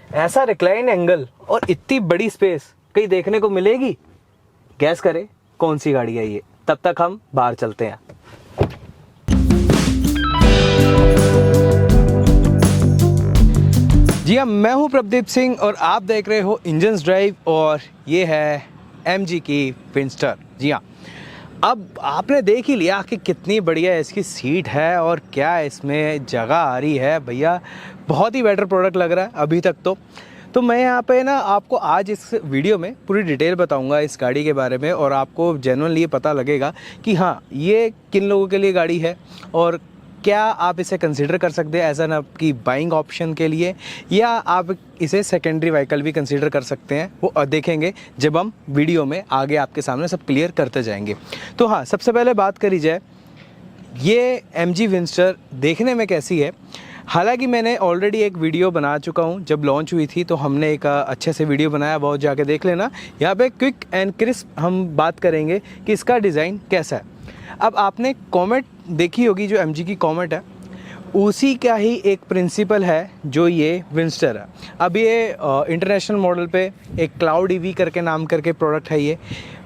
ऐसा recline angle और इतनी बड़ी स्पेस कहीं देखने को मिलेगी? गैस करें कौन सी गाड़ी है ये। तब तक हम बाहर चलते हैं। जी हाँ, मैं हूँ प्रभदीप सिंह और आप देख रहे हो इंजन्स ड्राइव और ये है MG की विंस्टर। जी हाँ, अब आपने देख ही लिया कि कितनी बढ़िया इसकी सीट है और क्या इसमें जगह आ रही है। भैया बहुत ही बेटर प्रोडक्ट लग रहा है अभी तक तो मैं यहाँ पे ना आपको आज इस वीडियो में पूरी डिटेल बताऊंगा इस गाड़ी के बारे में और आपको जेन्युइनली ये पता लगेगा कि हाँ, ये किन लोगों के लिए गाड़ी है और क्या आप इसे कंसिडर कर सकते हैं एज एन आपकी बाइंग ऑप्शन के लिए, या आप इसे सेकेंडरी व्हीकल भी कंसिडर कर सकते हैं। वो देखेंगे जब हम वीडियो में आगे आपके सामने सब क्लियर करते जाएंगे। तो हाँ, सबसे पहले बात करी जाए ये MG विंस्टर देखने में कैसी है। हालांकि मैंने ऑलरेडी एक वीडियो बना चुका हूं, जब लॉन्च हुई थी तो हमने एक अच्छे से वीडियो बनाया, बहुत जाके देख लेना। यहाँ पे क्विक एंड क्रिस्प हम बात करेंगे कि इसका डिज़ाइन कैसा है। अब आपने कॉमेट देखी होगी, जो MG की कॉमेट है उसी का ही एक प्रिंसिपल है जो ये विंस्टर है। अब ये इंटरनेशनल मॉडल पे एक क्लाउड EV करके नाम करके प्रोडक्ट है ये,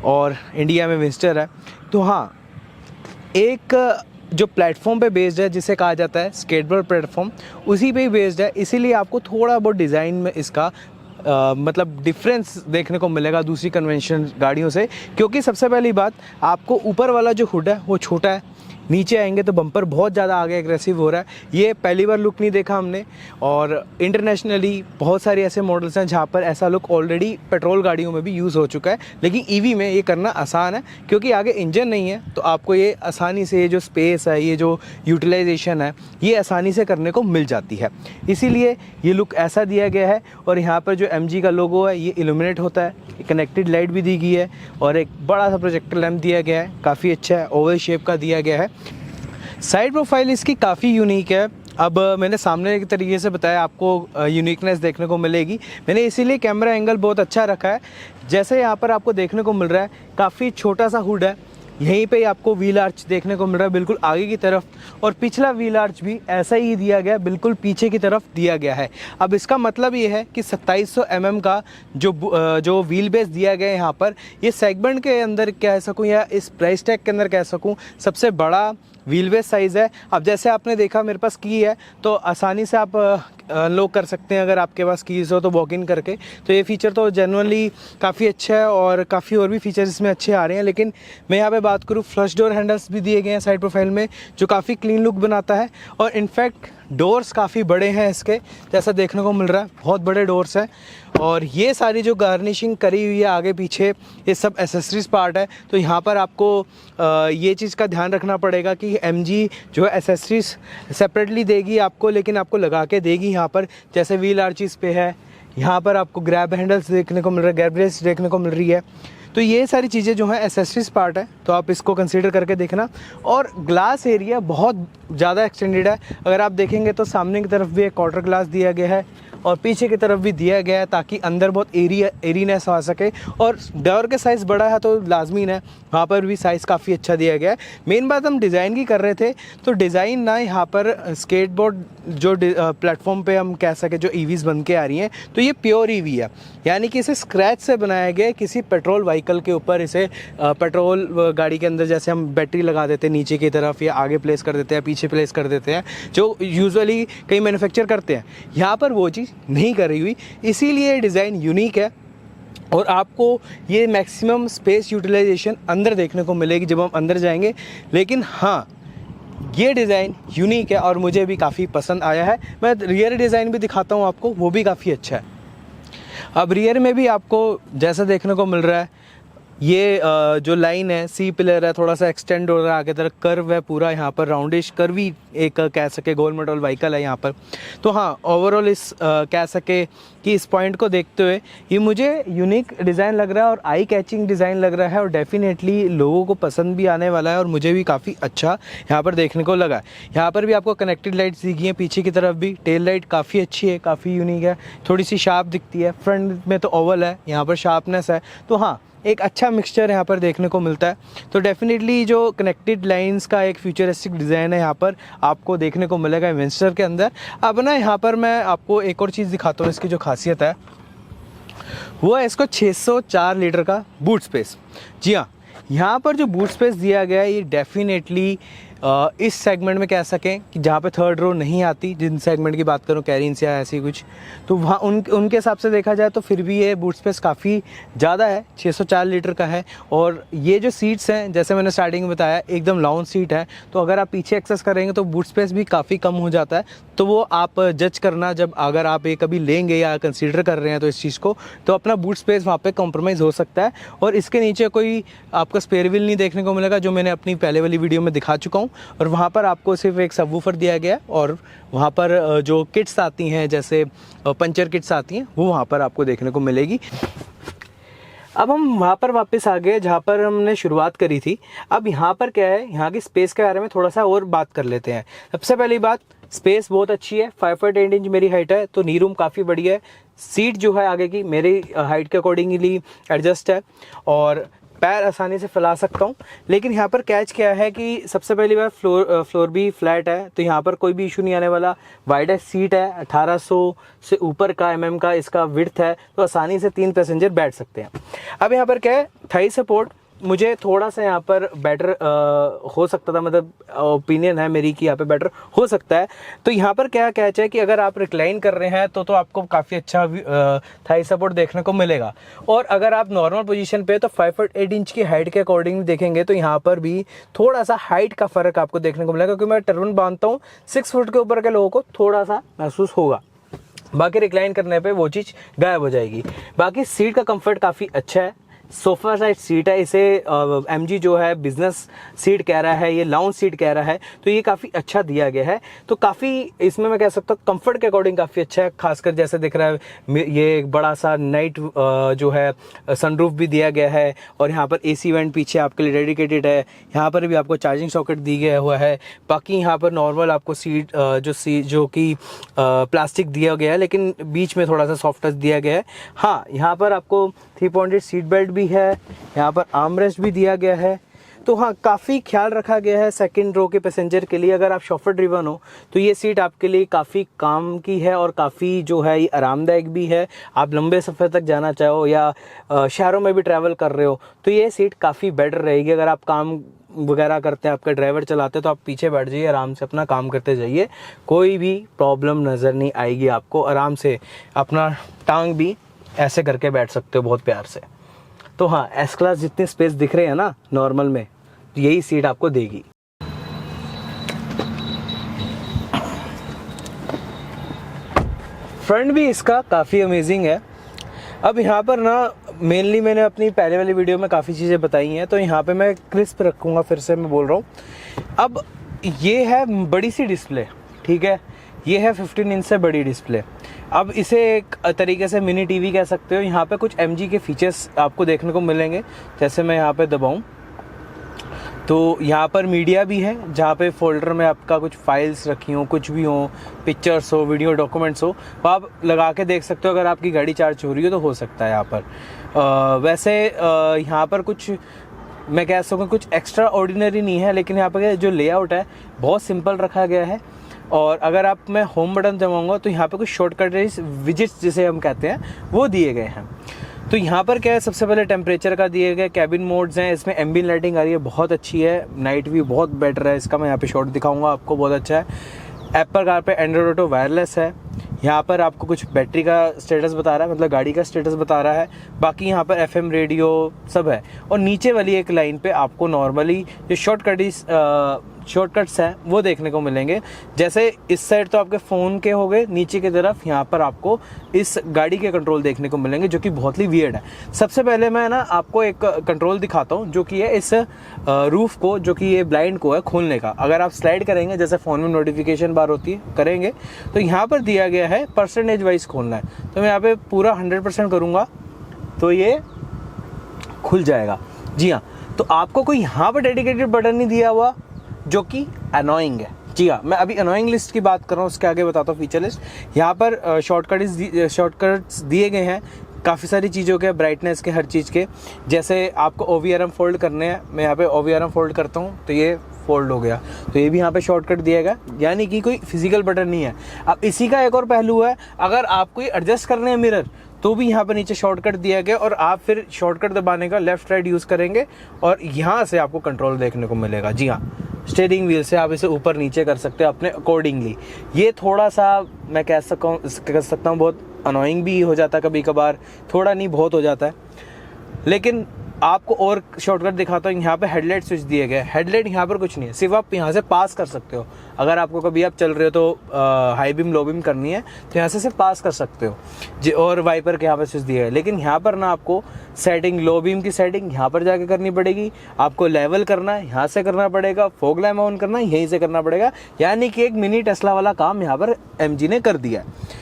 और इंडिया में विंस्टर है। तो हाँ, एक जो प्लेटफॉर्म पे बेस्ड है जिसे कहा जाता है स्केटबोर्ड प्लेटफॉर्म, उसी पे ही बेस्ड है। इसीलिए आपको थोड़ा बहुत डिज़ाइन में इसका मतलब डिफरेंस देखने को मिलेगा दूसरी कन्वेंशन गाड़ियों से। क्योंकि सबसे पहली बात, आपको ऊपर वाला जो हुड है वो छोटा है, नीचे आएंगे तो बम्पर बहुत ज़्यादा आगे एग्रेसिव हो रहा है। ये पहली बार लुक नहीं देखा हमने, और इंटरनेशनली बहुत सारे ऐसे मॉडल्स हैं जहाँ पर ऐसा लुक ऑलरेडी पेट्रोल गाड़ियों में भी यूज़ हो चुका है। लेकिन EV में ये करना आसान है क्योंकि आगे इंजन नहीं है, तो आपको ये आसानी से, ये जो स्पेस है, ये जो यूटिलाइजेशन है, ये आसानी से करने को मिल जाती है। इसीलिए ये लुक ऐसा दिया गया है। और यहाँ पर जो MG का लोगो है ये इल्यूमिनेट होता है, कनेक्टेड लाइट भी दी गई है और एक बड़ा सा प्रोजेक्टर लैंप दिया गया है, काफ़ी अच्छा है, ओवल शेप का दिया गया है। साइड प्रोफाइल इसकी काफ़ी यूनिक है। अब मैंने सामने के तरीके से बताया, आपको यूनिकनेस देखने को मिलेगी। मैंने इसीलिए कैमरा एंगल बहुत अच्छा रखा है। जैसे यहाँ पर आपको देखने को मिल रहा है, काफ़ी छोटा सा हुड है, यहीं पे आपको व्हील आर्च देखने को मिल रहा है बिल्कुल आगे की तरफ, और पिछला व्हील आर्च भी ऐसा ही दिया गया है, बिल्कुल पीछे की तरफ दिया गया है। अब इसका मतलब ये है कि 2700 mm का जो व्हील बेस दिया गया है यहाँ पर, ये सेगमेंट के अंदर कह सकूँ या इस प्राइस टैग के अंदर कह सकूँ सबसे बड़ा व्हील बेस साइज़ है। अब जैसे आपने देखा मेरे पास की है, तो आसानी से आप अनलॉक कर सकते हैं अगर आपके पास कीज़ हो तो वॉक इन करके। तो ये फीचर तो जेन्युइनली काफ़ी अच्छा है और काफ़ी और भी फीचर्स इसमें अच्छे आ रहे हैं। लेकिन मैं यहाँ पे बात करूँ, फ्लश डोर हैंडल्स भी दिए गए हैं साइड प्रोफाइल में, जो काफ़ी क्लीन लुक बनाता है। और इनफैक्ट डोर्स काफ़ी बड़े हैं इसके, जैसा देखने को मिल रहा है, बहुत बड़े डोर्स हैं। और ये सारी जो गार्निशिंग करी हुई है आगे पीछे, ये सब एसेसरीज पार्ट है। तो यहाँ पर आपको ये चीज़ का ध्यान रखना पड़ेगा कि MG जो है एसेसरीज सेपरेटली देगी आपको, लेकिन आपको लगा के देगी यहाँ पर। जैसे व्हील आर्चिस पे है, यहाँ पर आपको ग्रैब हैंडल्स देखने को मिल रहा है, ग्रैब रेस देखने को मिल रही है। तो ये सारी चीज़ें जो हैं एसेसरीज पार्ट है, तो आप इसको कंसीडर करके देखना। और ग्लास एरिया बहुत ज़्यादा एक्सटेंडेड है। अगर आप देखेंगे तो सामने की तरफ भी एक क्वार्टर ग्लास दिया गया है और पीछे की तरफ भी दिया गया है, ताकि अंदर बहुत एरीनेस आ सके। और डोर के साइज़ बड़ा है तो लाजमी है, वहाँ पर भी साइज़ काफ़ी अच्छा दिया गया है। मेन बात हम डिज़ाइन की कर रहे थे, तो डिज़ाइन ना यहाँ पर स्केटबोर्ड जो प्लेटफॉर्म पे हम कह सके जो EVs बन के आ रही हैं, तो ये प्योर EV है, यानी कि इसे स्क्रैच से बनाया गया है किसी पेट्रोल व्हीकल के ऊपर। इसे पेट्रोल गाड़ी के अंदर जैसे हम बैटरी लगा देते हैं नीचे की तरफ, या आगे प्लेस कर देते हैं, पीछे प्लेस कर देते हैं, जो यूजुअली कई मैन्युफैक्चर करते हैं, यहाँ पर वो चीज़ नहीं करी हुई। इसीलिए डिज़ाइन यूनिक है और आपको ये मैक्सिमम स्पेस यूटिलाइजेशन अंदर देखने को मिलेगी जब हम अंदर जाएंगे। लेकिन हाँ, ये डिज़ाइन यूनिक है और मुझे भी काफ़ी पसंद आया है। मैं रियर डिज़ाइन भी दिखाता हूँ आपको, वो भी काफ़ी अच्छा है। अब रियर में भी आपको जैसा देखने को मिल रहा है, ये जो लाइन है, C पिलर है, थोड़ा सा एक्सटेंड हो रहा है आगे तरफ, कर्व है पूरा यहाँ पर, राउंडिश कर्वी एक कह सके गोल मेटल व्हीकल है यहाँ पर। तो हाँ, ओवरऑल इस कह सके कि इस पॉइंट को देखते हुए ये मुझे यूनिक डिज़ाइन लग रहा है और आई कैचिंग डिज़ाइन लग रहा है, और डेफिनेटली लोगों को पसंद भी आने वाला है और मुझे भी काफ़ी अच्छा यहाँ पर देखने को लगा। यहाँ पर भी आपको कनेक्टेड लाइट्स दिखी हैं, पीछे की तरफ भी टेल लाइट काफ़ी अच्छी है, काफ़ी यूनिक है, थोड़ी सी शार्प दिखती है। फ्रंट में तो ओवल है, यहाँ पर शार्पनेस है। तो हाँ, एक अच्छा मिक्सचर यहाँ पर देखने को मिलता है। तो डेफिनेटली जो कनेक्टेड लाइंस का एक फ्यूचरिस्टिक डिज़ाइन है यहाँ पर आपको देखने को मिलेगा वेंस्टर के अंदर। अब ना यहाँ पर मैं आपको एक और चीज़ दिखाता हूँ, इसकी जो खासियत है वो है इसको 604 लीटर का बूट स्पेस। जी हाँ, यहाँ पर जो बूट स्पेस दिया गया है ये डेफिनेटली इस सेगमेंट में कह सकें कि जहाँ पे थर्ड रो नहीं आती, जिन सेगमेंट की बात करूँ कैरिन्स या ऐसी कुछ, तो वहाँ उनके हिसाब से देखा जाए तो फिर भी ये बूट स्पेस काफ़ी ज़्यादा है, 604 लीटर का है। और ये जो सीट्स हैं जैसे मैंने स्टार्टिंग में बताया एकदम लाउंज सीट है, तो अगर आप पीछे एक्सेस करेंगे तो बूट स्पेस भी काफ़ी कम हो जाता है। तो वो आप जज करना, जब अगर आप ये कभी लेंगे या कंसीडर कर रहे हैं तो इस चीज़ को, तो अपना बूट स्पेस वहाँ पे कॉम्प्रोमाइज़ हो सकता है। और इसके नीचे कोई आपको स्पेयर व्हील नहीं देखने को मिलेगा, जो मैंने अपनी पहले वाली वीडियो में दिखा चुका हूँ। और वहाँ पर आपको सिर्फ एक सबवूफर दिया गया है और वहाँ पर जो किट्स आती हैं जैसे पंचर किट्स आती हैं वो वहाँ पर आपको देखने को मिलेगी। अब हम वहाँ पर वापस आ गए जहाँ पर हमने शुरुआत करी थी। अब यहाँ पर क्या है, यहाँ की स्पेस के बारे में थोड़ा सा और बात कर लेते हैं। सबसे पहली बात, स्पेस बहुत अच्छी है। 5 फीट 8 इंच मेरी हाइट है, तो नी रूम काफ़ी बढ़िया है। सीट जो है आगे की मेरी हाइट के अकॉर्डिंगली एडजस्ट है और पैर आसानी से फैला सकता हूँ। लेकिन यहाँ पर कैच क्या है कि सबसे पहली बार फ्लोर भी फ्लैट है, तो यहाँ पर कोई भी इशू नहीं आने वाला। वाइड सीट है, 1800 से ऊपर का mm का इसका विड्थ है, तो आसानी से 3 पैसेंजर बैठ सकते हैं। अब यहाँ पर क्या है, थाई सपोर्ट मुझे थोड़ा सा यहाँ पर बेटर हो सकता था, मतलब ओपिनियन है मेरी कि यहाँ पे बेटर हो सकता है। तो यहाँ पर क्या कैच है कि अगर आप रिक्लाइन कर रहे हैं तो आपको काफ़ी अच्छा थाई सपोर्ट देखने को मिलेगा। और अगर आप नॉर्मल पोजीशन पे तो 5 फीट 8 इंच की हाइट के अकॉर्डिंग देखेंगे तो यहाँ पर भी थोड़ा सा हाइट का फ़र्क आपको देखने को मिलेगा, क्योंकि मैं टर्बन बांधता हूँ 6 फुट के ऊपर के लोगों को थोड़ा सा महसूस होगा। बाकी रिक्लाइन करने पे वो चीज़ गायब हो जाएगी। बाकी सीट का कंफर्ट काफ़ी अच्छा है, सोफा साइड सीट है। इसे MG जो है बिजनेस सीट कह रहा है, ये लाउंज सीट कह रहा है, तो ये काफ़ी अच्छा दिया गया है। तो काफ़ी इसमें मैं कह सकता हूँ कंफर्ट के अकॉर्डिंग काफ़ी अच्छा है। खासकर जैसे दिख रहा है ये एक बड़ा सा नाइट जो है सनरूफ भी दिया गया है और यहाँ पर AC वेंट पीछे आपके लिए डेडिकेटेड है। यहाँ पर भी आपको चार्जिंग सॉकेट दी गया हुआ है। बाकी यहाँ पर नॉर्मल आपको सीट जो कि प्लास्टिक दिया गया है, लेकिन बीच में थोड़ा सा सॉफ्ट टच दिया गया है। हाँ, यहाँ पर आपको 3 पॉइंटेड सीट बेल्ट भी है, यहाँ पर आर्मरेस्ट भी दिया गया है। तो हाँ, काफ़ी ख्याल रखा गया है सेकंड रो के पैसेंजर के लिए। अगर आप शॉफर ड्रिवन हो तो ये सीट आपके लिए काफ़ी काम की है और काफ़ी जो है ये आरामदायक भी है। आप लंबे सफ़र तक जाना चाहो या शहरों में भी ट्रैवल कर रहे हो तो ये सीट काफ़ी बेटर रहेगी। अगर आप काम वगैरह करते हैं, आपका ड्राइवर चलाते हैं, तो आप पीछे बैठ जाइए, आराम से अपना काम करते जाइए, कोई भी प्रॉब्लम नज़र नहीं आएगी आपको। आराम से अपना टांग भी ऐसे करके बैठ सकते हो बहुत प्यार से। तो हाँ, एस क्लास जितनी स्पेस दिख रहे हैं ना नॉर्मल में, यही सीट आपको देगी। फ्रंट भी इसका काफ़ी अमेजिंग है। अब यहाँ पर ना मेनली मैंने अपनी पहले वाली वीडियो में काफ़ी चीज़ें बताई हैं, तो यहाँ पे मैं क्रिस्प रखूँगा, फिर से मैं बोल रहा हूँ। अब ये है बड़ी सी डिस्प्ले, ठीक है, ये है 15 इंच से बड़ी डिस्प्ले। अब इसे एक तरीके से मिनी टीवी कह सकते हो। यहाँ पे कुछ MG के फीचर्स आपको देखने को मिलेंगे। जैसे मैं यहाँ पे दबाऊँ तो यहाँ पर मीडिया भी है, जहाँ पे फोल्डर में आपका कुछ फाइल्स रखी हो, कुछ भी हो, पिक्चर्स हो, वीडियो डॉक्यूमेंट्स हो, वो आप लगा के देख सकते हो। अगर आपकी गाड़ी चार्ज हो रही हो तो हो सकता है यहाँ पर। वैसे यहाँ पर कुछ मैं कह सकूँ कुछ एक्स्ट्रा ऑर्डिनरी नहीं है, लेकिन यहाँ पर जो लेआउट है बहुत सिंपल रखा गया है। और अगर आप मैं होम बटन दबाऊंगा तो यहाँ पे कुछ शॉर्टकट विजिट्स जिसे हम कहते हैं वो दिए गए हैं। तो यहाँ पर क्या है, सबसे पहले टेम्परेचर का दिए गए, कैबिन मोड्स हैं, इसमें एम्बिएंट लाइटिंग आ रही है, बहुत अच्छी है, नाइट व्यू बहुत बेटर है इसका। मैं यहाँ पे शॉट दिखाऊंगा आपको, बहुत अच्छा है। एप्पल कार पे एंड्रॉइड ऑटो वायरलेस है। यहाँ पर आपको कुछ बैटरी का स्टेटस बता रहा है, मतलब गाड़ी का स्टेटस बता रहा है। बाकी यहाँ पर FM रेडियो सब है। और नीचे वाली एक लाइन पे आपको नॉर्मली जो शॉर्टकट्स हैं वो देखने को मिलेंगे। जैसे इस साइड तो आपके फ़ोन के हो गए, नीचे की तरफ यहाँ पर आपको इस गाड़ी के कंट्रोल देखने को मिलेंगे, जो कि बहुत ही वियर्ड है। सबसे पहले मैं ना आपको एक कंट्रोल दिखाता हूँ, जो कि है इस रूफ को, जो कि ये ब्लाइंड को है खोलने का। अगर आप स्लाइड करेंगे, जैसे फ़ोन में नोटिफिकेशन बार होती है, करेंगे तो यहाँ पर दिया गया है परसेंटेज वाइज खोलना है। तो मैं यहाँ पे पूरा 100% करूँगा तो ये खुल जाएगा। जी हाँ, तो आपको कोई यहाँ पर डेडिकेटेड बटन नहीं दिया हुआ, जो कि अनोइंग है। जी हाँ, मैं अभी अनोइंग लिस्ट की बात कर रहा हूँ, उसके आगे बताता हूँ फीचर लिस्ट। यहाँ पर शॉर्टकट्स दिए गए हैं। काफ़ी सारी चीज़ों के, ब्राइटनेस के, हर चीज़ के। जैसे आपको OVRM फोल्ड करने हैं, मैं यहाँ पे OVRM फोल्ड करता हूँ तो ये फोल्ड हो गया, तो ये भी यहाँ पे शॉर्टकट दिया गया, यानी कि कोई फिजिकल बटन नहीं है। अब इसी का एक और पहलू है, अगर आपको ये एडजस्ट करने हैं मिरर तो भी यहाँ पर नीचे शॉर्टकट दिया गया, और आप फिर शॉर्टकट दबाने का लेफ्ट राइट यूज़ करेंगे और यहाँ से आपको कंट्रोल देखने को मिलेगा। जी हाँ, स्टीयरिंग व्हील से आप इसे ऊपर नीचे कर सकते हो अपने अकॉर्डिंगली। ये थोड़ा सा मैं कह सकता हूँ बहुत अनोइंग भी हो जाता है कभी कभार, थोड़ा नहीं बहुत हो जाता है। लेकिन आपको और शॉर्टकट दिखाता हूँ, यहाँ पे हेडलाइट स्विच दिए गए। हेडलाइट यहाँ पर कुछ नहीं है, सिर्फ आप यहाँ से पास कर सकते हो। अगर आपको कभी आप चल रहे हो तो हाई बीम लो बीम करनी है तो यहाँ से सिर्फ पास कर सकते हो जी। और वाइपर के यहाँ पे स्विच दिया है, लेकिन यहाँ पर ना आपको सेटिंग, लो बीम की सेटिंग यहाँ पर जाके करनी पड़ेगी, आपको लेवल करना है यहाँ से करना पड़ेगा, फॉग लैम्प ऑन करना है यहीं से करना पड़ेगा। यानी कि एक मिनी टेस्ला वाला काम यहाँ पर MG ने कर दिया है।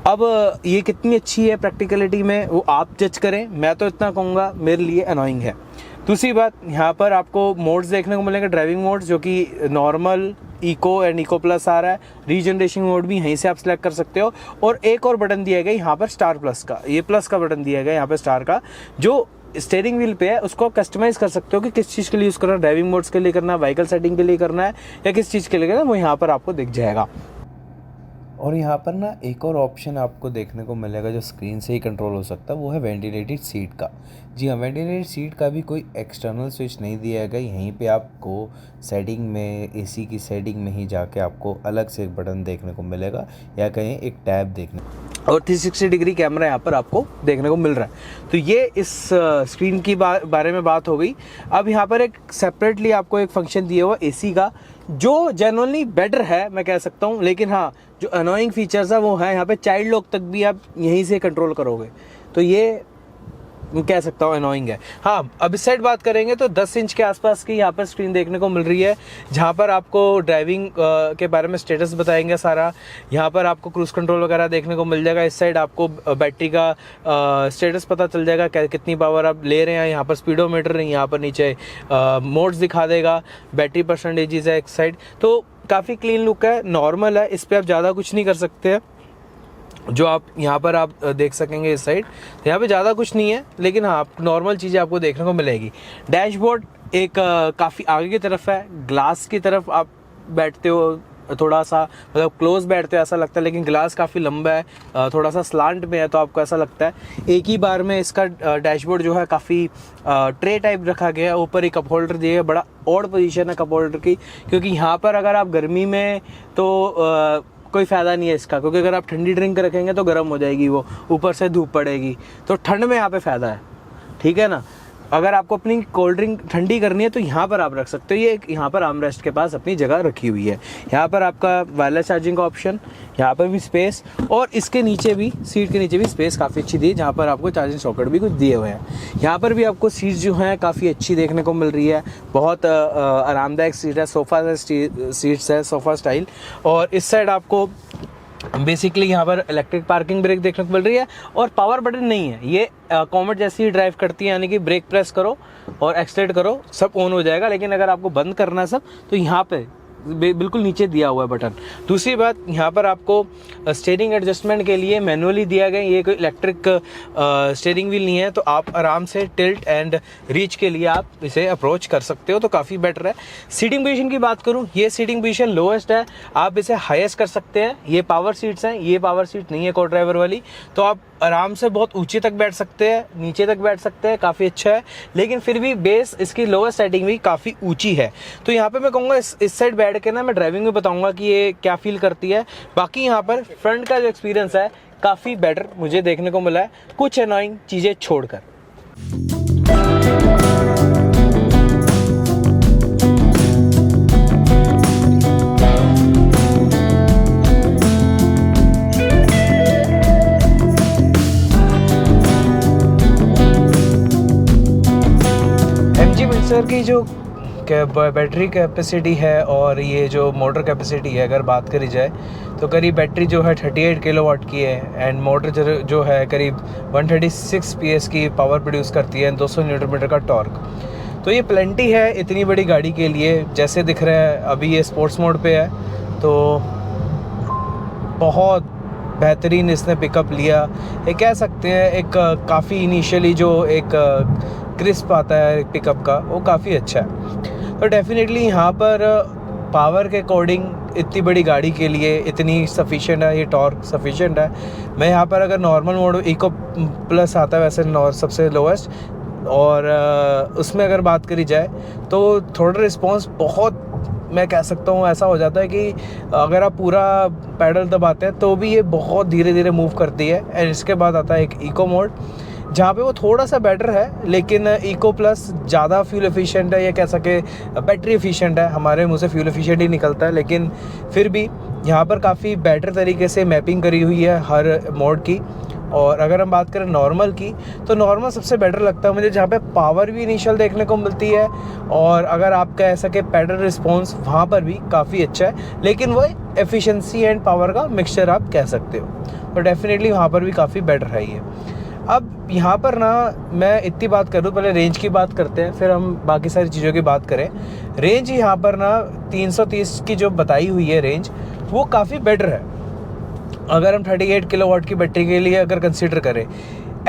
अब ये कितनी अच्छी है प्रैक्टिकलिटी में वो आप जज करें, मैं तो इतना कहूँगा मेरे लिए अनोइंग है। दूसरी बात, यहाँ पर आपको मोड्स देखने को मिलेंगे, ड्राइविंग मोड्स जो कि normal, eco and eco plus आ रहा है। रीजनरेशन मोड भी यहीं से आप सिलेक्ट कर सकते हो। और एक और बटन दिया गया यहाँ पर स्टार प्लस का, ये प्लस का बटन दिया गया यहाँ पर स्टार का, जो स्टीयरिंग व्हील पे है उसको कस्टमाइज़ कर सकते हो कि किस चीज़ के लिए यूज़ करना है, ड्राइविंग मोड्स के लिए करना है, व्हीकल सेटिंग के लिए करना है, या किस चीज़ के लिए करना है, वो यहाँ पर आपको दिख जाएगा। और यहाँ पर ना एक और ऑप्शन आपको देखने को मिलेगा जो स्क्रीन से ही कंट्रोल हो सकता है, वो है वेंटिलेटेड सीट का। जी हाँ, वेंटिलेटेड सीट का भी कोई एक्सटर्नल स्विच नहीं दिया गया, यहीं पे आपको सेटिंग में, AC की सेटिंग में ही जाके आपको अलग से एक बटन देखने को मिलेगा, या कहीं एक टैब देखने, और 360 डिग्री कैमरा यहाँ पर आपको देखने को मिल रहा है। तो ये इस स्क्रीन की बारे में बात हो गई। अब यहाँ पर एक सेपरेटली आपको एक फंक्शन दिया हुआ AC का, जो जनरली बेटर है मैं कह सकता हूँ। लेकिन हाँ, जो अनोइंग फीचर्स है वो है यहाँ पे, चाइल्ड लॉक तक भी आप यहीं से कंट्रोल करोगे, तो ये मैं कह सकता हूँ अनोइंग है। हाँ, अब इस साइड बात करेंगे तो 10 इंच के आसपास की यहाँ पर स्क्रीन देखने को मिल रही है, जहाँ पर आपको ड्राइविंग के बारे में स्टेटस बताएंगे सारा। यहाँ पर आपको क्रूज कंट्रोल वगैरह देखने को मिल जाएगा। इस साइड आपको बैटरी का स्टेटस पता चल जाएगा, कितनी पावर आप ले रहे हैं। यहाँ पर स्पीडोमीटर, यहाँ पर नीचे मोड्स दिखा देगा, बैटरी परसेंटेजेस है एक साइड। तो काफ़ी क्लीन लुक है, नॉर्मल है, इस पर आप ज़्यादा कुछ नहीं कर सकते हैं। जो आप यहाँ पर आप देख सकेंगे इस साइड, यहाँ पे ज़्यादा कुछ नहीं है, लेकिन हाँ नॉर्मल चीज़ें आपको देखने को मिलेगी। डैशबोर्ड एक काफ़ी आगे की तरफ है, ग्लास की तरफ आप बैठते हो, थोड़ा सा मतलब क्लोज बैठते हो ऐसा लगता है, लेकिन ग्लास काफ़ी लंबा है, थोड़ा सा स्लांट में है, तो आपको ऐसा लगता है। एक ही बार में इसका डैशबोर्ड जो है काफ़ी ट्रे टाइप रखा गया है, ऊपर एक कप होल्डर दिया है। बड़ा ऑड पोजीशन है कप होल्डर की, क्योंकि यहाँ पर अगर आप गर्मी में तो कोई फ़ायदा नहीं है इसका, क्योंकि अगर आप ठंडी ड्रिंक रखेंगे तो गर्म हो जाएगी वो, ऊपर से धूप पड़ेगी, तो ठंड में यहाँ पे फ़ायदा है, ठीक है ना। अगर आपको अपनी कोल्ड ड्रिंक ठंडी करनी है तो यहाँ पर आप रख सकते हो। ये यहाँ पर आर्मरेस्ट के पास अपनी जगह रखी हुई है। यहाँ पर आपका वायरलेस चार्जिंग का ऑप्शन, यहाँ पर भी स्पेस, और इसके नीचे भी, सीट के नीचे भी स्पेस काफ़ी अच्छी दी है, जहाँ पर आपको चार्जिंग सॉकेट भी कुछ दिए हुए हैं। यहाँ पर भी आपको सीट्स जो हैं काफ़ी अच्छी देखने को मिल रही है, बहुत आरामदायक सीट है, सोफ़ा सीट्स है, सोफ़ा स्टाइल। और इस साइड आपको बेसिकली यहाँ पर इलेक्ट्रिक पार्किंग ब्रेक देखने को मिल रही है, और पावर बटन नहीं है, ये कॉमेट जैसी ही ड्राइव करती है, यानी कि ब्रेक प्रेस करो और एक्सलेट करो सब ऑन हो जाएगा। लेकिन अगर आपको बंद करना है सब, तो यहाँ पे बिल्कुल नीचे दिया हुआ है बटन। दूसरी बात, यहाँ पर आपको स्टीयरिंग एडजस्टमेंट के लिए मैनुअली दिया गया, ये कोई इलेक्ट्रिक स्टीयरिंग व्हील नहीं है, तो आप आराम से टिल्ट एंड रीच के लिए आप इसे अप्रोच कर सकते हो, तो काफ़ी बेटर है। सीटिंग पोजीशन की बात करूँ, ये सीटिंग पोजीशन लोएस्ट है, आप इसे हाईएस्ट कर सकते हैं। ये पावर सीट्स हैं, ये पावर सीट नहीं है को ड्राइवर वाली, तो आप आराम से बहुत ऊंचे तक बैठ सकते हैं, नीचे तक बैठ सकते हैं, काफ़ी अच्छा है। लेकिन फिर भी बेस इसकी लोएस्ट सेटिंग भी काफ़ी ऊंची है, तो यहाँ पे मैं कहूँगा इस साइड बैठ के ना मैं ड्राइविंग में बताऊँगा कि ये क्या फील करती है। बाकी यहाँ पर फ्रंट का जो एक्सपीरियंस है काफ़ी बेटर मुझे देखने को मिला है, कुछ अनोइंग चीज़ें छोड़कर। MG पल्सर की जो बैटरी कैपेसिटी है और ये जो मोटर कैपेसिटी है, अगर बात करी जाए तो करीब बैटरी जो है 38 किलोवाट की है, एंड मोटर जो है करीब 136 PS की पावर प्रोड्यूस करती है, 200 न्यूटन मीटर का टॉर्क। तो ये प्लेंटी है इतनी बड़ी गाड़ी के लिए। जैसे दिख रहा है अभी ये स्पोर्ट्स मोड पे है, तो बहुत बेहतरीन इसने पिकअप लिया। ये कह सकते हैं एक काफ़ी इनिशियली जो एक क्रिस्प आता है पिकअप का, वो काफ़ी अच्छा है। तो डेफिनेटली यहाँ पर पावर के अकॉर्डिंग इतनी बड़ी गाड़ी के लिए इतनी सफिशिएंट है, ये टॉर्क सफिशिएंट है। मैं यहाँ पर अगर नॉर्मल मोड इको प्लस आता है वैसे सबसे लोवेस्ट, और उसमें अगर बात करी जाए तो थोड़ा रिस्पॉन्स बहुत, मैं कह सकता हूँ ऐसा हो जाता है कि अगर आप पूरा पैडल दबाते हैं तो भी ये बहुत धीरे धीरे मूव करती है। एंड इसके बाद आता है एक इको मोड जहाँ पे वो थोड़ा सा बेटर है, लेकिन इको प्लस ज़्यादा फ्यूल एफिशिएंट है, ये कह सके बैटरी एफिशिएंट है। हमारे मुँह से फ्यूल एफिशिएंट ही निकलता है, लेकिन फिर भी यहाँ पर काफ़ी बेटर तरीके से मैपिंग करी हुई है हर मोड की। और अगर हम बात करें नॉर्मल की, तो नॉर्मल सबसे बेटर लगता है मुझे, जहाँ पे पावर भी इनिशियल देखने को मिलती है, और अगर आप कह सके पैडल रिस्पॉन्स वहाँ पर भी काफ़ी अच्छा है, लेकिन वो एफिशिएंसी एंड पावर का मिक्सचर आप कह सकते हो। तो डेफिनेटली वहाँ पर भी काफ़ी बेटर है ये। अब यहाँ पर ना मैं इतनी बात करूँ, पहले रेंज की बात करते हैं, फिर हम बाकी सारी चीज़ों की बात करें। रेंज यहाँ पर ना 330 की जो बताई हुई है रेंज, वो काफ़ी बेटर है अगर हम 38 किलोवाट की बैटरी के लिए अगर कंसीडर करें।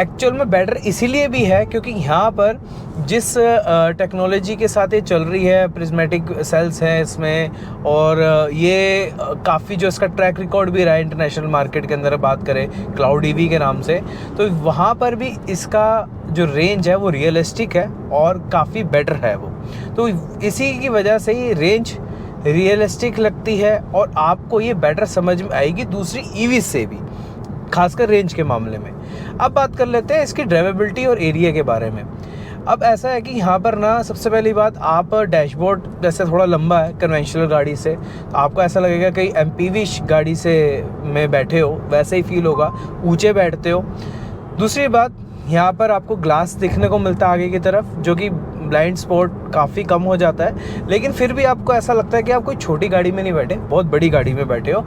एक्चुअल में बेटर इसीलिए भी है क्योंकि यहाँ पर जिस टेक्नोलॉजी के साथ ये चल रही है, प्रिज्मेटिक सेल्स हैं इसमें, और ये काफ़ी जो इसका ट्रैक रिकॉर्ड भी रहा है इंटरनेशनल मार्केट के अंदर बात करें क्लाउड ईवी के नाम से, तो वहाँ पर भी इसका जो रेंज है वो रियलिस्टिक है और काफ़ी बेटर है वो। तो इसी की वजह से ये रेंज रियलिस्टिक लगती है और आपको ये बेटर समझ में आएगी दूसरी ईवी से भी, खासकर रेंज के मामले में। अब बात कर लेते हैं इसकी ड्राइवेबिलिटी और एरिया के बारे में। अब ऐसा है कि यहाँ पर ना सबसे पहली बात, आप डैशबोर्ड जैसे थोड़ा लंबा है कन्वेंशनल गाड़ी से, तो आपको ऐसा लगेगा कि एमपीवी गाड़ी से में बैठे हो, वैसे ही फील होगा, ऊंचे बैठते हो। दूसरी बात, यहाँ पर आपको ग्लास दिखने को मिलता है आगे की तरफ, जो कि ब्लाइंड स्पॉट काफ़ी कम हो जाता है, लेकिन फिर भी आपको ऐसा लगता है कि आप कोई छोटी गाड़ी में नहीं बैठे, बहुत बड़ी गाड़ी में बैठे हो।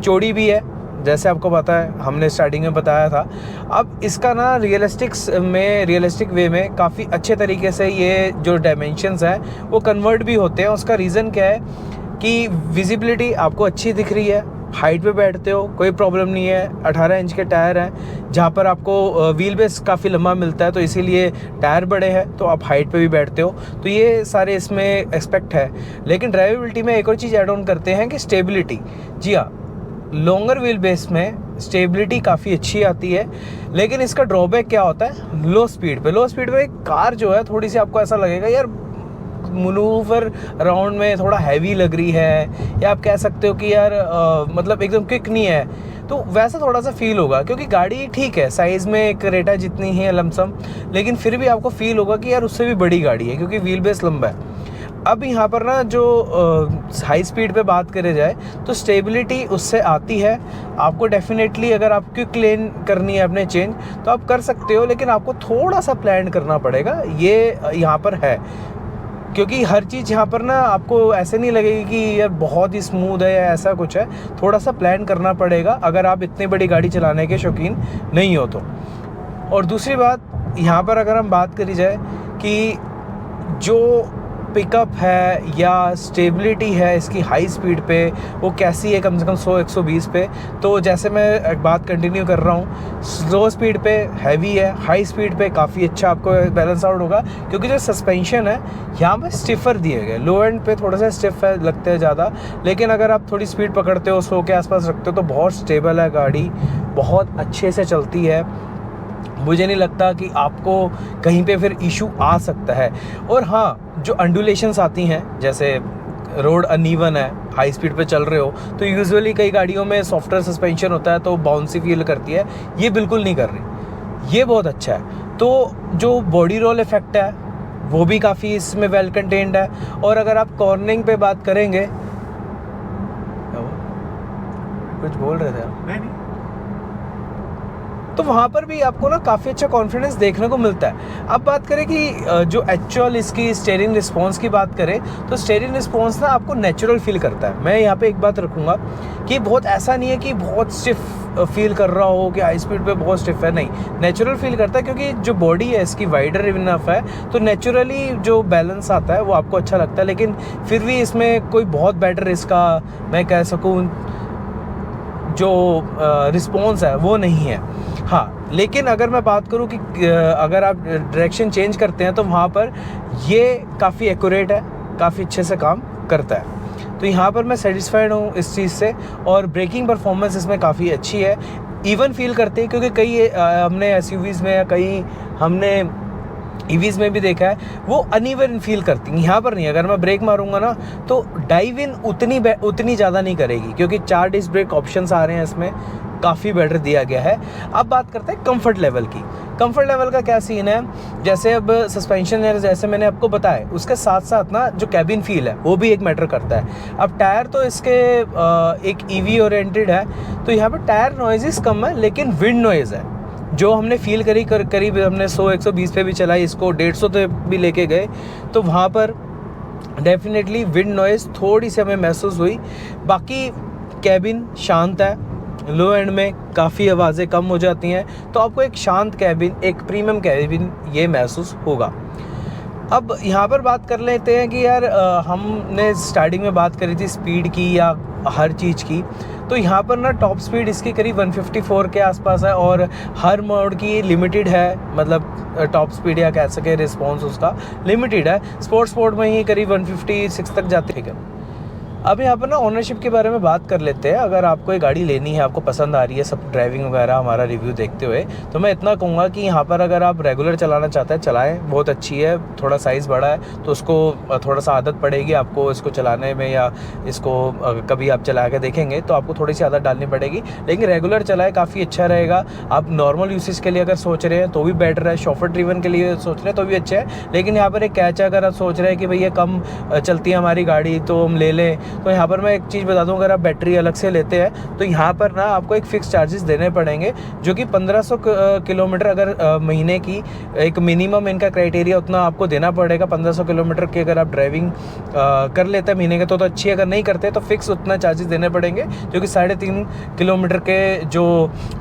चौड़ी भी है, जैसे आपको पता है, हमने स्टार्टिंग में बताया था। अब इसका ना रियलिस्टिक वे में काफ़ी अच्छे तरीके से ये जो डायमेंशंस हैं वो कन्वर्ट भी होते हैं। उसका रीज़न क्या है कि विजिबिलिटी आपको अच्छी दिख रही है, हाइट पे बैठते हो कोई प्रॉब्लम नहीं है। 18 इंच के टायर हैं, जहाँ पर आपको व्हील बेस काफ़ी लंबा मिलता है, तो इसीलिए टायर बड़े हैं, तो आप हाइट पे भी बैठते हो। तो ये सारे इसमें एक्सपेक्ट है। लेकिन ड्राइवेबिलिटी में एक और चीज़ ऐड ऑन करते हैं कि स्टेबिलिटी। जी हाँ, लॉन्गर व्हील बेस में स्टेबिलिटी काफ़ी अच्छी आती है, लेकिन इसका ड्रॉबैक क्या होता है, लो स्पीड पे कार जो है थोड़ी सी आपको ऐसा लगेगा यार मनूवर राउंड में थोड़ा हैवी लग रही है, या आप कह सकते हो कि यार मतलब एकदम क्विक नहीं है, तो वैसा थोड़ा सा फील होगा। क्योंकि गाड़ी ठीक है, साइज़ में एक रेटा जितनी ही है लमसम, लेकिन फिर भी आपको फील होगा कि यार उससे भी बड़ी गाड़ी है, क्योंकि व्हील बेस लंबा है। अब यहाँ पर ना जो हाई स्पीड पे बात करे जाए तो स्टेबिलिटी उससे आती है आपको डेफिनेटली। अगर आप क्विक लेन करनी है अपने चेंज तो आप कर सकते हो, लेकिन आपको थोड़ा सा प्लान करना पड़ेगा, ये यहाँ पर है। क्योंकि हर चीज़ यहाँ पर ना आपको ऐसे नहीं लगेगी कि यार बहुत ही स्मूथ है या ऐसा कुछ है, थोड़ा सा प्लान करना पड़ेगा अगर आप इतनी बड़ी गाड़ी चलाने के शौकीन नहीं हो तो। और दूसरी बात, यहाँ पर अगर हम बात करी जाए कि जो पिकअप है या स्टेबिलिटी है इसकी हाई स्पीड पे, वो कैसी है कम से कम 100-120 पे, तो जैसे मैं एक बात कंटिन्यू कर रहा हूँ, स्लो स्पीड पे हैवी है, हाई स्पीड पे काफ़ी अच्छा आपको बैलेंस आउट होगा। क्योंकि जो सस्पेंशन है यहाँ पे स्टिफर दिए गए, लो एंड पे थोड़ा सा स्टिफ है, लगते हैं ज़्यादा, लेकिन अगर आप थोड़ी स्पीड पकड़ते हो 100 के आसपास रखते हो तो बहुत स्टेबल है गाड़ी, बहुत अच्छे से चलती है। मुझे नहीं लगता कि आपको कहीं पे फिर इशू आ सकता है। और हाँ, जो अंडुलेशंस आती हैं, जैसे रोड अनइवन है, हाई स्पीड पे चल रहे हो, तो यूजुअली कई गाड़ियों में सॉफ्टवेयर सस्पेंशन होता है तो बाउंसी फील करती है, ये बिल्कुल नहीं कर रही, ये बहुत अच्छा है। तो जो बॉडी रोल इफेक्ट है वो भी काफ़ी इसमें वेल कंटेन्ड है। और अगर आप कॉर्नरिंग पे बात करेंगे, कुछ बोल रहे थे आप? नहीं। तो वहाँ पर भी आपको ना काफ़ी अच्छा कॉन्फिडेंस देखने को मिलता है। अब बात करें कि जो एक्चुअल इसकी स्टीयरिंग रिस्पॉन्स की बात करें तो स्टीयरिंग रिस्पॉन्स ना आपको नेचुरल फील करता है। मैं यहाँ पे एक बात रखूँगा कि बहुत ऐसा नहीं है कि बहुत स्टिफ फील कर रहा हो कि हाई स्पीड पे बहुत स्टिफ है, नहीं, नेचुरल फील करता है। क्योंकि जो बॉडी है इसकी वाइडर इनफ है, तो नेचुरली जो बैलेंस आता है वो आपको अच्छा लगता है। लेकिन फिर भी इसमें कोई बहुत बेटर इसका मैं कह सकूँ जो रिस्पॉन्स है वो नहीं है। हाँ, लेकिन अगर मैं बात करूँ कि अगर आप डायरेक्शन चेंज करते हैं तो वहाँ पर ये काफ़ी एक्यूरेट है, काफ़ी अच्छे से काम करता है। तो यहाँ पर मैं सेटिस्फाइड हूँ इस चीज़ से, और ब्रेकिंग परफॉर्मेंस इसमें काफ़ी अच्छी है, इवन फील करते हैं, क्योंकि कई हमने एसयूवीज़ में या कई हमने ईवीज़ में भी देखा है वो अनइवन फील करती हैं। यहाँ पर नहीं, अगर मैं ब्रेक मारूंगा ना तो डाइव इन उतनी ज़्यादा नहीं करेगी, क्योंकि 4 डिस्क ब्रेक ऑप्शंस आ रहे हैं इसमें, काफ़ी बेटर दिया गया है। अब बात करते हैं कंफर्ट लेवल की। कंफर्ट लेवल का क्या सीन है, जैसे अब सस्पेंशन है, जैसे मैंने आपको बताया, उसके साथ साथ ना जो कैबिन फील है वो भी एक मैटर करता है। अब टायर तो इसके एक ईवी ओरिएंटेड है, तो यहाँ पर टायर नॉइजेस कम है, लेकिन विंड नॉइज़ है जो हमने फील करीब हमने 100-120 पे भी चलाई, इसको 150 पे भी लेके गए, तो वहाँ पर डेफिनेटली विंड नॉइज़ थोड़ी सी हमें महसूस हुई। बाकी कैबिन शांत है, लो एंड में काफ़ी आवाज़ें कम हो जाती हैं, तो आपको एक शांत कैबिन, एक प्रीमियम कैबिन ये महसूस होगा। अब यहाँ पर बात कर लेते हैं कि यार हमने स्टार्टिंग में बात करी थी स्पीड की या हर चीज़ की, तो यहाँ पर ना टॉप स्पीड इसकी करीब 154 के आसपास है, और हर मोड की लिमिटेड है, मतलब टॉप स्पीड या कह सके रिस्पॉन्स उसका लिमिटेड है। स्पोर्ट्स मोड में ही करीब 156 तक जाती है। अब यहाँ पर ना ओनरशिप के बारे में बात कर लेते हैं। अगर आपको ये गाड़ी लेनी है, आपको पसंद आ रही है सब ड्राइविंग वगैरह हमारा रिव्यू देखते हुए, तो मैं इतना कहूँगा कि यहाँ पर अगर आप रेगुलर चलाना चाहते हैं, चलाएं, बहुत अच्छी है। थोड़ा साइज़ बड़ा है तो उसको थोड़ा सा आदत पड़ेगी आपको इसको चलाने में, या इसको कभी आप चला के देखेंगे तो आपको थोड़ी सी आदत डालनी पड़ेगी, लेकिन रेगुलर चलाएं, काफ़ी अच्छा रहेगा। आप नॉर्मल यूसेज के लिए अगर सोच रहे हैं तो भी बेटर है, शॉफर ड्रिवन के लिए सोच रहे हैं तो भी अच्छा है। लेकिन यहाँ पर एक कैच है, अगर आप सोच रहे हैं कि भैया कम चलती है हमारी गाड़ी तो हम ले लें, तो यहाँ पर मैं एक चीज़ बता दूं, अगर आप बैटरी अलग से लेते हैं तो यहाँ पर ना आपको एक फ़िक्स चार्जेस देने पड़ेंगे, जो कि 1500 किलोमीटर अगर महीने की एक मिनिमम इनका क्राइटेरिया उतना आपको देना पड़ेगा। 1500 किलोमीटर की अगर आप ड्राइविंग कर लेते हैं महीने के तो अच्छी, अगर नहीं करते तो फिक्स उतना चार्जेस देने पड़ेंगे, जो कि 3.5 किलोमीटर के जो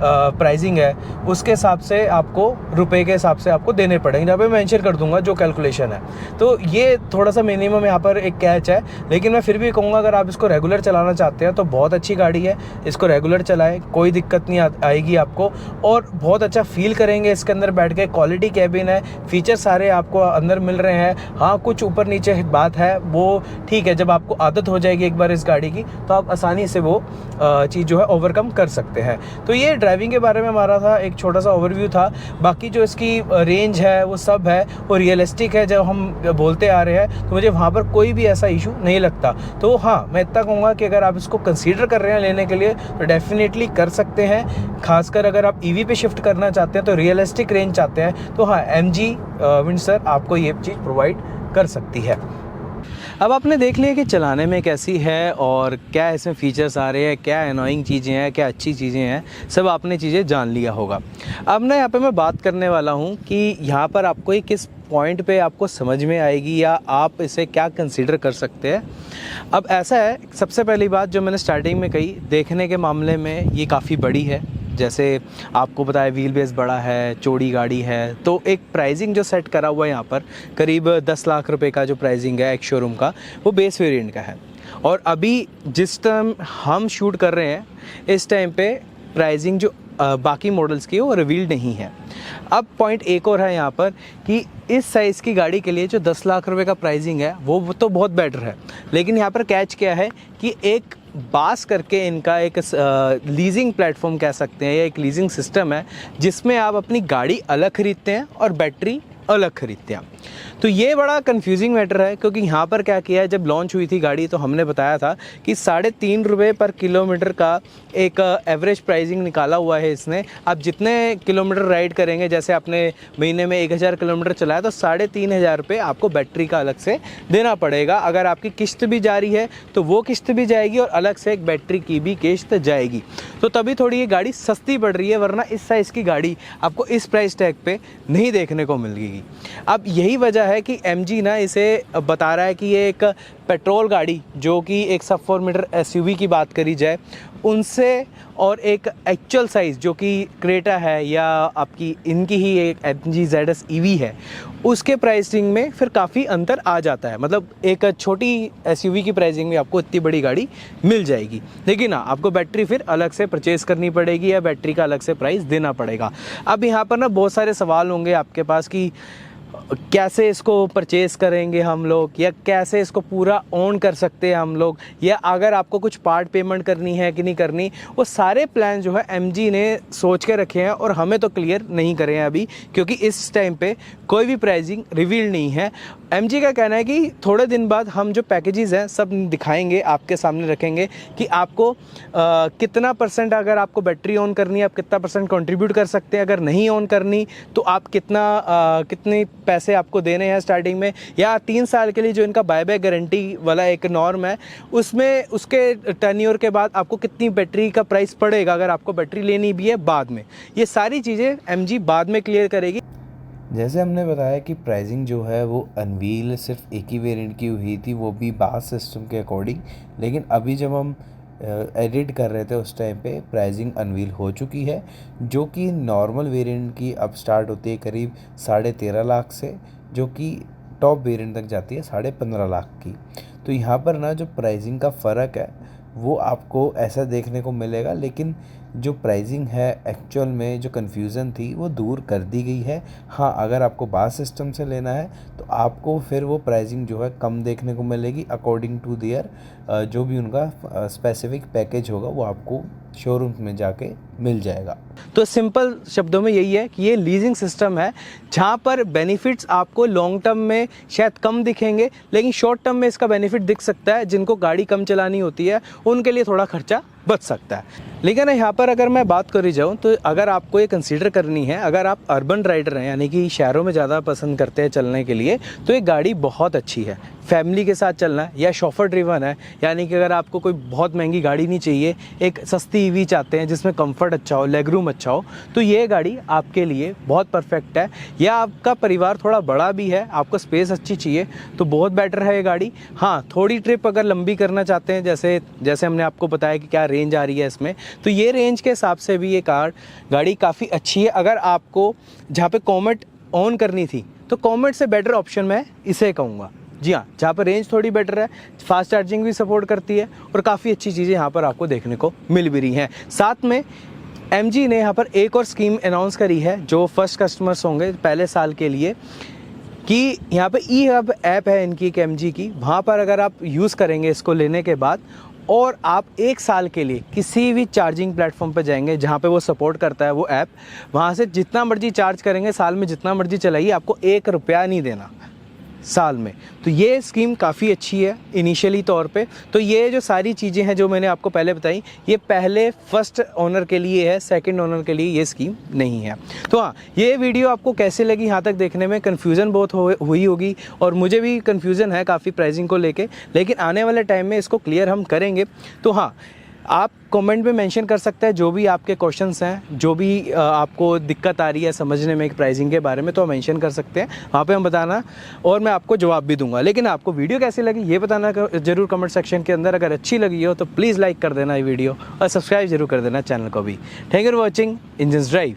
प्राइसिंग है उसके हिसाब से आपको रुपये के हिसाब से आपको देने पड़ेंगे। यहाँ पे मेंशन कर दूंगा जो कैलकुलेशन है, तो ये थोड़ा सा मिनिमम यहाँ पर एक कैच है। लेकिन मैं फिर भी कहूँगा अगर आप इसको रेगुलर चलाना चाहते हैं तो बहुत अच्छी गाड़ी है, इसको रेगुलर चलाएं, कोई दिक्कत नहीं आएगी आपको, और बहुत अच्छा फील करेंगे इसके अंदर बैठ के। क्वालिटी कैबिन है, फीचर सारे आपको अंदर मिल रहे हैं। हाँ, कुछ ऊपर नीचे बात है वो ठीक है, जब आपको आदत हो जाएगी एक बार इस गाड़ी की तो आप आसानी से वो चीज़ जो है ओवरकम कर सकते हैं। तो ये ड्राइविंग के बारे में हमारा था एक छोटा सा ओवरव्यू था। बाकी जो इसकी रेंज है वो सब है, वो रियलिस्टिक है, जब हम बोलते आ रहे हैं तो मुझे वहाँ पर कोई भी ऐसा इशू नहीं लगता। तो हाँ, मैं इतना कहूँगा कि अगर आप इसको कंसीडर कर रहे हैं लेने के लिए तो डेफिनेटली कर सकते हैं। खासकर अगर आप ईवी पे शिफ्ट करना चाहते हैं तो रियलिस्टिक रेंज चाहते हैं तो हाँ, MG विंडसर आपको ये चीज़ प्रोवाइड कर सकती है। अब आपने देख लिया कि चलाने में कैसी है और क्या इसमें फ़ीचर्स आ रहे हैं, क्या एनोइंग चीज़ें हैं, क्या अच्छी चीज़ें हैं, सब आपने चीज़ें जान लिया होगा। अब ना यहाँ पे मैं बात करने वाला हूँ कि यहाँ पर आपको ये किस पॉइंट पे आपको समझ में आएगी या आप इसे क्या कंसीडर कर सकते हैं। अब ऐसा है, सबसे पहली बात जो मैंने स्टार्टिंग में कही, देखने के मामले में ये काफ़ी बड़ी है। जैसे आपको बताया व्हील बेस बड़ा है, चौड़ी गाड़ी है, तो एक प्राइसिंग जो सेट करा हुआ है यहाँ पर करीब 10 लाख रुपए का जो प्राइसिंग है एक शोरूम का, वो बेस वेरिएंट का है। और अभी जिस टाइम हम शूट कर रहे हैं इस टाइम पे प्राइसिंग जो बाकी मॉडल्स की वो रिवील्ड नहीं है। अब पॉइंट एक और है यहाँ पर कि इस साइज़ की गाड़ी के लिए जो 10 लाख रुपए का प्राइसिंग है वो तो बहुत बेटर है, लेकिन यहाँ पर कैच क्या है कि एक बास करके इनका एक लीजिंग प्लेटफॉर्म कह सकते हैं या एक लीजिंग सिस्टम है, जिसमें आप अपनी गाड़ी अलग खरीदते हैं और बैटरी अलग खरीदते हैं। तो ये बड़ा कंफ्यूजिंग मैटर है, क्योंकि यहाँ पर क्या किया है, जब लॉन्च हुई थी गाड़ी तो हमने बताया था कि 3.5 रुपये पर किलोमीटर का एक एवरेज प्राइसिंग निकाला हुआ है इसने। आप जितने किलोमीटर राइड करेंगे, जैसे आपने महीने में 1000 किलोमीटर चलाया तो 3,500 रुपये आपको बैटरी का अलग से देना पड़ेगा। अगर आपकी किस्त भी जारी है तो वो किस्त भी जाएगी और अलग से एक बैटरी की भी किस्त जाएगी, तो तभी थोड़ी ये गाड़ी सस्ती पड़ रही है, वरना इस साइज़ की गाड़ी आपको इस प्राइस टैग पे नहीं देखने को मिलेगी। अब यही वजह है कि MG ना इसे बता रहा है कि ये एक पेट्रोल गाड़ी, जो कि एक सब 4 मीटर SUV की बात करी जाए उनसे, और एक एक्चुअल साइज़ जो कि क्रेटा है या आपकी इनकी ही एक MG ZS EV है, उसके प्राइसिंग में फिर काफ़ी अंतर आ जाता है। मतलब एक छोटी एसयूवी की प्राइसिंग में आपको इतनी बड़ी गाड़ी मिल जाएगी, लेकिन हाँ आपको बैटरी फिर अलग से परचेज़ करनी पड़ेगी या बैटरी का अलग से प्राइस देना पड़ेगा। अब यहाँ पर ना बहुत सारे सवाल होंगे आपके पास कि कैसे इसको परचेज़ करेंगे हम लोग, या कैसे इसको पूरा ओन कर सकते हैं हम लोग, या अगर आपको कुछ पार्ट पेमेंट करनी है कि नहीं करनी। वो सारे प्लान जो है एमजी ने सोच के रखे हैं और हमें तो क्लियर नहीं करे हैं अभी, क्योंकि इस टाइम पे कोई भी प्राइसिंग रिवील नहीं है। एमजी का कहना है कि थोड़े दिन बाद हम जो पैकेजेस हैं सब दिखाएंगे, आपके सामने रखेंगे कि आपको कितना परसेंट, अगर आपको बैटरी ऑन करनी है आप कितना परसेंट कंट्रीब्यूट कर सकते हैं, अगर नहीं ऑन करनी तो आप कितने पैसे आपको देने हैं स्टार्टिंग में, या 3 साल के लिए जो इनका बायबैक गारंटी वाला एक नॉर्म है उसमें उसके टर्न्योर के बाद आपको कितनी बैटरी का प्राइस पड़ेगा अगर आपको बैटरी लेनी भी है बाद में। ये सारी चीज़ें एमजी बाद में क्लियर करेगी। जैसे हमने बताया कि प्राइसिंग जो है वो अनवील सिर्फ एक ही वेरिएंट की हुई थी, वो भी बास सिस्टम के अकॉर्डिंग। लेकिन अभी जब हम एडिट कर रहे थे उस टाइम पे प्राइसिंग अनवील हो चुकी है, जो कि नॉर्मल वेरिएंट की अब स्टार्ट होती है करीब 13.5 लाख से, जो कि टॉप वेरिएंट तक जाती है 15.5 लाख की। तो यहाँ पर ना जो प्राइसिंग का फ़र्क है वो आपको ऐसा देखने को मिलेगा, लेकिन जो प्राइसिंग है एक्चुअल में जो कन्फ्यूज़न थी वो दूर कर दी गई है। हाँ, अगर आपको बास सिस्टम से लेना है तो आपको फिर वो प्राइसिंग जो है कम देखने को मिलेगी अकॉर्डिंग टू देयर जो भी उनका स्पेसिफिक पैकेज होगा वो आपको शोरूम में जाके मिल जाएगा। तो सिंपल शब्दों में यही है कि ये लीजिंग सिस्टम है जहाँ पर बेनिफिट्स आपको लॉन्ग टर्म में शायद कम दिखेंगे, लेकिन शॉर्ट टर्म में इसका बेनिफिट दिख सकता है। जिनको गाड़ी कम चलानी होती है उनके लिए थोड़ा खर्चा बच सकता है। लेकिन यहाँ पर अगर मैं बात करी जाऊँ तो अगर आपको ये कंसीडर करनी है, अगर आप अर्बन राइडर हैं यानी कि शहरों में ज़्यादा पसंद करते हैं चलने के लिए, तो ये गाड़ी बहुत अच्छी है। फैमिली के साथ चलना है या शॉफर ड्रिवन है, यानी कि अगर आपको कोई बहुत महंगी गाड़ी नहीं चाहिए, एक सस्ती ईवी चाहते हैं जिसमें कंफर्ट अच्छा हो, लेग रूम अच्छा हो, तो ये गाड़ी आपके लिए बहुत परफेक्ट है। या आपका परिवार थोड़ा बड़ा भी है, आपको स्पेस अच्छी चाहिए, तो बहुत बेटर है ये गाड़ी। हाँ, थोड़ी ट्रिप अगर लंबी करना चाहते हैं, जैसे हमने आपको बताया कि क्या रेंज आ रही है इसमें, तो ये रेंज के हिसाब से भी ये गाड़ी काफ़ी अच्छी है। अगर आपको जहाँ पे कॉमेट ऑन करनी थी तो कॉमेट से बेटर ऑप्शन मैं इसे कहूँगा। जी हाँ, जहाँ पर रेंज थोड़ी बेटर है, फास्ट चार्जिंग भी सपोर्ट करती है और काफ़ी अच्छी चीज़ें यहाँ पर आपको देखने को मिल भी रही हैं। साथ में एमजी ने यहाँ पर एक और स्कीम अनाउंस करी है जो फर्स्ट कस्टमर्स होंगे पहले साल के लिए, कि यहाँ पे ई हब ऐप है इनकी एक एमजी की, वहाँ पर अगर आप यूज़ करेंगे इसको लेने के बाद और आप 1 साल के लिए किसी भी चार्जिंग प्लेटफॉर्म पर जाएंगे जहाँ पे वो सपोर्ट करता है वो ऐप, वहाँ से जितना मर्जी चार्ज करेंगे, साल में जितना मर्जी चलाइए, आपको 1 रुपया नहीं देना साल में। तो ये स्कीम काफ़ी अच्छी है इनिशियली तौर पे। तो ये जो सारी चीज़ें हैं जो मैंने आपको पहले बताई, ये पहले फर्स्ट ओनर के लिए है, सेकंड ओनर के लिए ये स्कीम नहीं है। तो हाँ, ये वीडियो आपको कैसे लगी, यहाँ तक देखने में कन्फ्यूज़न बहुत हुई होगी और मुझे भी कन्फ्यूज़न है काफ़ी प्राइसिंग को लेके, लेकिन आने वाले टाइम में इसको क्लियर हम करेंगे। तो हाँ, आप कमेंट में मेंशन कर सकते हैं जो भी आपके क्वेश्चंस हैं, जो भी आपको दिक्कत आ रही है समझने में प्राइसिंग के बारे में, तो मेंशन कर सकते हैं, वहाँ पे हम बताना और मैं आपको जवाब भी दूंगा। लेकिन आपको वीडियो कैसी लगी ये बताना जरूर कमेंट सेक्शन के अंदर। अगर अच्छी लगी हो तो प्लीज़ लाइक कर देना ये वीडियो और सब्सक्राइब जरूर कर देना चैनल को भी। Thank you for watching engines drive.